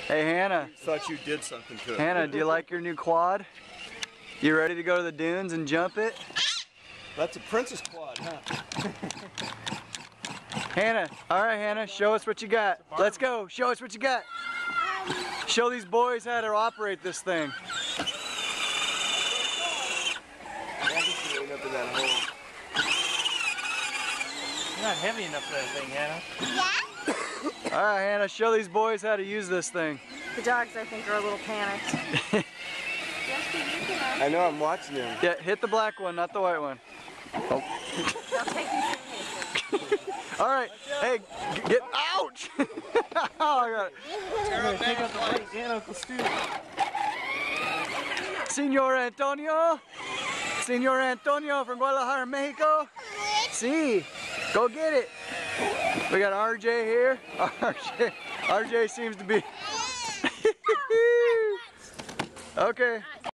Hey Hannah. Thought you did something to it. Hannah, do you like your new quad? You ready to go to the dunes and jump it? That's a princess quad, huh? Hannah, alright Hannah, show us what you got. Let's go, show us what you got. Show these boys how to operate this thing. You're not heavy enough for that thing, Hannah. Yeah? Alright Hannah, show these boys how to use this thing. The dogs, I think, are a little panicked. I know, I'm watching them. Yeah, hit the black one, not the white one. They'll take you seriously. Alright, hey, get, ouch! Oh, I got it. Take out the brakes and Uncle Stu. Senor Antonio? Senor Antonio from Guadalajara, Mexico? See, go get it. We got RJ here. RJ seems to be... Okay.